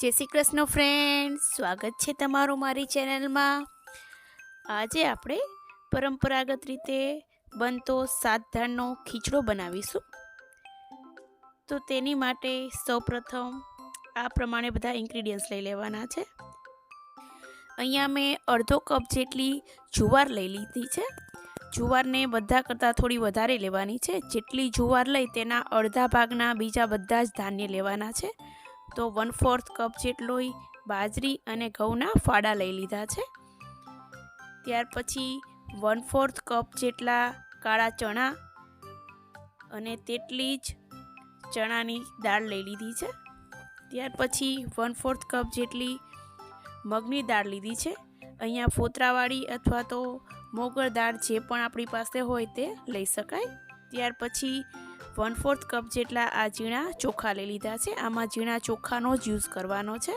જય શ્રી કૃષ્ણ ફ્રેન્ડ, સ્વાગત છે તમારું મારી ચેનલમાં। આજે આપણે પરંપરાગત રીતે બનતો 7 દાળનો ખીચડો બનાવીશું। તો તેની માટે સૌપ્રથમ આ પ્રમાણે બધા ઇન્ગ્રેડિયન્ટ્સ લઈ લેવાના છે। અહીંયા મેં અડધો કપ જેટલી જુવાર લઈ લીધી છે। જુવારને બધા કરતાં થોડી વધારે લેવાની છે। જેટલી જુવાર લઈ તેના અડધા ભાગના બીજા બધા જ ધાન્ય લેવાના છે। તો 1/4 કપ જેટલો બાજરી અને ઘઉંના ફાડા લઈ લીધા છે। ત્યાર પછી 1/4 કપ જેટલા કાળા ચણા અને તેટલી જ ચણાની દાળ લઈ લીધી છે। ત્યાર પછી 1/4 કપ જેટલી મગની દાળ લીધી છે। અહીંયા ફોતરાવાળી અથવા તો મોગર દાળ જે પણ આપણી પાસે હોય તે લઈ શકાય। ત્યાર પછી 1/4 કપ જેટલા આ ઝીણા ચોખા લઈ લીધા છે। આમાં ઝીણા ચોખાનો જ યુઝ કરવાનો છે।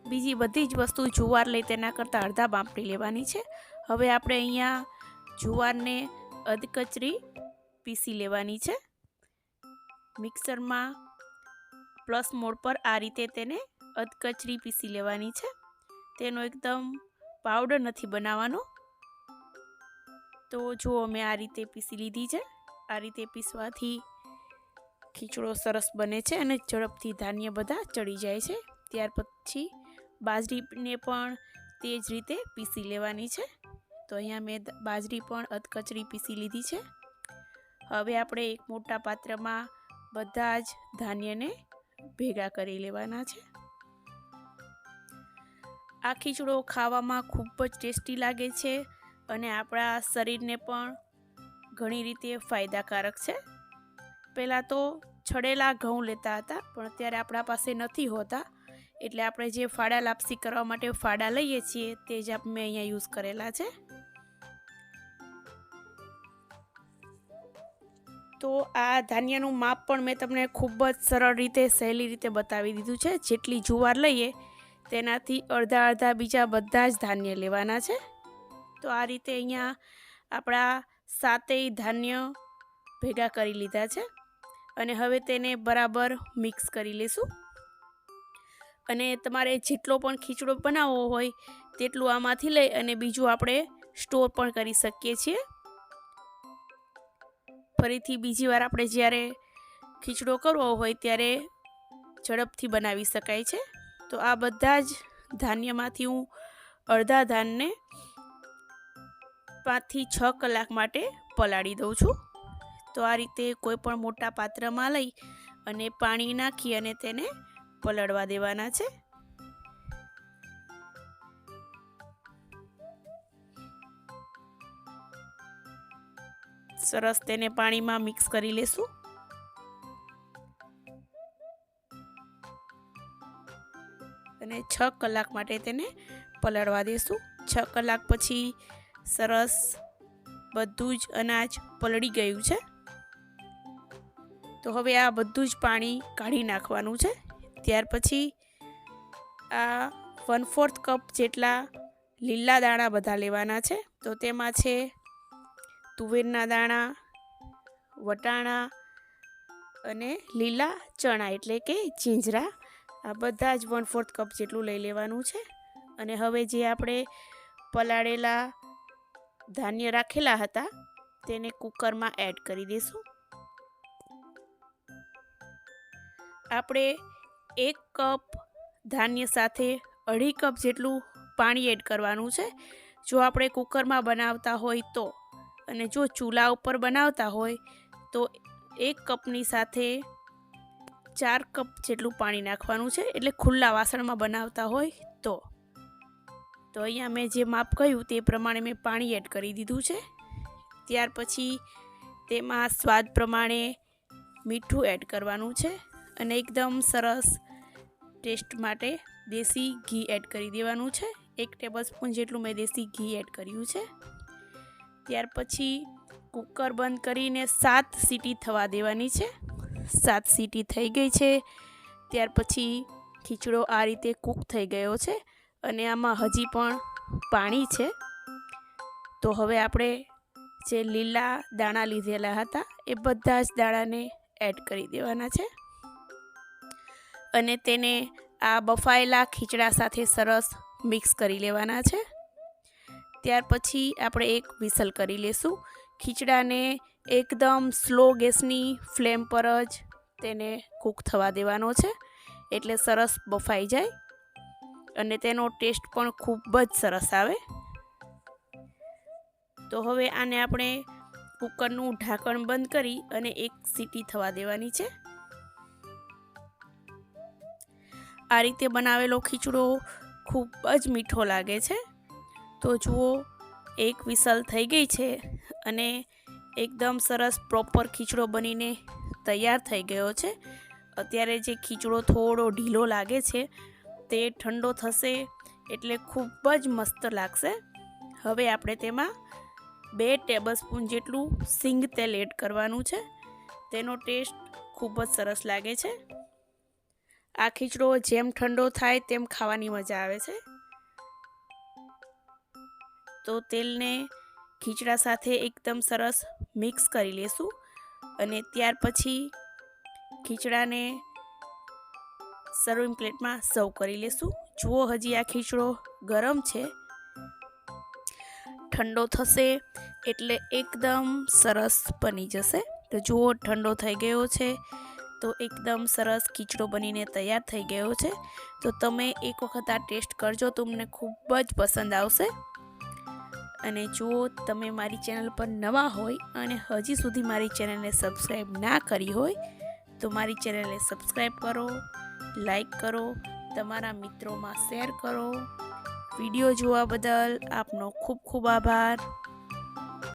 બીજી બધી જ વસ્તુ જુવાર લઈ તેના કરતાં અડધા બાંપડી લેવાની છે। હવે આપણે અહીંયા જુવારને અધકચરી પીસી લેવાની છે। મિક્સરમાં પ્લસ મોડ પર આ રીતે તેને અધકચરી પીસી લેવાની છે। તેનો એકદમ પાવડર નથી બનાવવાનો। તો જુઓ મેં આ રીતે પીસી લીધી છે। આ રીતે પીસવાથી ખીચડો સરસ બને છે અને ઝડપથી ધાન્ય બધા ચડી જાય છે। ત્યાર પછી બાજરીને પણ તે જ રીતે પીસી લેવાની છે। તો અહીંયા મેં બાજરી પણ અધકચરી પીસી લીધી છે। હવે આપણે એક મોટા પાત્રમાં બધા જ ધાન્યને ભેગા કરી લેવાના છે। આ ખીચડો ખાવામાં ખૂબ જ ટેસ્ટી લાગે છે અને આપણા શરીરને પણ ઘણી રીતે ફાયદાકારક છે। પહેલાં તો છડેલા ઘઉં લેતા હતા, પણ અત્યારે આપણા પાસે નથી હોતા, એટલે આપણે જે ફાડા લાપસી કરવા માટે ફાડા લઈએ છીએ તે જ મેં અહીંયા યુઝ કરેલા છે। તો આ ધાન્યનું માપ પણ મેં તમને ખૂબ જ સરળ રીતે સહેલી રીતે બતાવી દીધું છે। જેટલી જુવાર લઈએ તેનાથી અડધા બીજા બધા જ ધાન્ય લેવાના છે। તો આ રીતે અહીંયા આપણા 7 ધાન્ય ભેગા કરી લીધા છે અને હવે તેને બરાબર મિક્સ કરી લેશું। અને તમારે જેટલો પણ ખીચડો બનાવવો હોય તેટલું આમાંથી લઈ અને બીજું આપણે સ્ટોર પણ કરી શકીએ છીએ। ફરીથી બીજી વાર આપણે જ્યારે ખીચડો કરવો હોય ત્યારે ઝડપથી બનાવી શકાય છે। તો આ બધા જ ધાન્યમાંથી હું અડધા ધાનને 5 થી 6 કલાક માટે પલાળી દઉં છું। તો આ રીતે કોઈ પણ મોટા પાત્રમાં લઈ અને પાણી નાખી અને તેને પલળવા દેવાના છે। સરસ તેને પાણીમાં મિક્સ કરી લેશું। અને 6 કલાક માટે તેને પલળવા દેશું। 6 કલાક પછી સરસ બધું જ અનાજ પલળી ગયું છે। તો હવે આ બધું જ પાણી કાઢી નાખવાનું છે। ત્યાર પછી આ 1/4 કપ જેટલા લીલા દાણા બધા લેવાના છે। તો તેમાં છે તુવેરના દાણા, વટાણા અને લીલા ચણા એટલે કે જીંજરા। આ બધા જ 1/4 કપ જેટલું લઈ લેવાનું છે। અને હવે જે આપણે પલાળેલા ધાન્ય રાખેલા હતા તેને કુકરમાં એડ કરી દઈશું। આપણે 1 કપ ધાન્ય સાથે 2.5 કપ જેટલું પાણી એડ કરવાનું છે જો આપણે કુકરમાં બનાવતા હોય તો। અને જો ચૂલા ઉપર બનાવતા હોય તો 1 કપની સાથે 4 કપ જેટલું પાણી નાખવાનું છે, એટલે ખુલ્લા વાસણમાં બનાવતા હોય તો। તો અહીંયા મેં જે માપ કહ્યું તે પ્રમાણે મેં પાણી એડ કરી દીધું છે। ત્યાર પછી તેમાં સ્વાદ પ્રમાણે મીઠું એડ કરવાનું છે અને એકદમ સરસ ટેસ્ટ માટે દેશી ઘી એડ કરી દેવાનું છે। 1 ટેબલસ્પૂન જેટલું મેં દેશી ઘી એડ કર્યું છે। ત્યાર પછી કુકર બંધ કરીને 7 સીટી થવા દેવાની છે। 7 સીટી થઈ ગઈ છે। ત્યાર પછી ખીચડો આ રીતે કૂક થઈ ગયો છે અને આમાં હજી પણ પાણી છે। તો હવે આપણે જે લીલા દાણા લીધેલા હતા એ બધા જ દાણાને એડ કરી દેવાના છે। અને તેને આ બફાયેલા ખીચડા સાથે સરસ મિક્સ કરી લેવાના છે. ત્યાર પછી આપણે એક વિસલ કરી લેશું. ખીચડાને એકદમ સ્લો ગેસની ફ્લેમ પર જ તેને કૂક થવા દેવાનો છે, એટલે સરસ બફાઈ જાય અને તેનો ટેસ્ટ પણ ખૂબ જ સરસ આવે. તો હવે આને આપણે કુકરનું ઢાંકણ બંધ કરી અને એક સીટી થવા દેવાની છે. આ રીતે બનાવેલો ખીચડો ખૂબ જ મીઠો લાગે છે. તો જુઓ, એક વિસલ થઈ ગઈ છે અને એકદમ સરસ પ્રોપર ખીચડો બનીને તૈયાર થઈ ગયો છે. અત્યારે જે ખીચડો થોડો ઢીલો લાગે છે તે ઠંડો થશે એટલે ખૂબ જ મસ્ત લાગશે. હવે આપણે તેમાં 2 ટેબલસ્પૂન જેટલું સિંગ તેલ એડ કરવાનું છે. તેનો ટેસ્ટ ખૂબ જ સરસ લાગે છે. આ ખીચડો જેમ ઠંડો થાય તેમ ખાવાની મજા આવે છે. તો તેલને ખીચડા સાથે એકદમ સરસ મિક્સ કરી લેશું અને ત્યાર પછી ખીચડાને સર્વિંગ પ્લેટમાં સર્વ કરી લેશું. જુઓ, હજી આ ખીચડો ગરમ છે. ઠંડો થશે એટલે એકદમ સરસ બની જશે. તો જુઓ, ઠંડો થઈ ગયો છે તો એકદમ સરસ ખીચડો બનીને તૈયાર થઈ ગયો છે. તો તમે એક વખત આ ટેસ્ટ કરજો, તમને ખૂબ જ પસંદ આવશે. અને જુઓ, તમે મારી ચેનલ પર નવા હોય અને હજી સુધી મારી ચેનલને સબસ્ક્રાઈબ ના કરી હોય તો મારી ચેનલને સબસ્ક્રાઈબ કરો, લાઈક કરો, તમારા મિત્રોમાં શેર કરો. વિડીયો જોવા બદલ આપનો ખૂબ ખૂબ આભાર.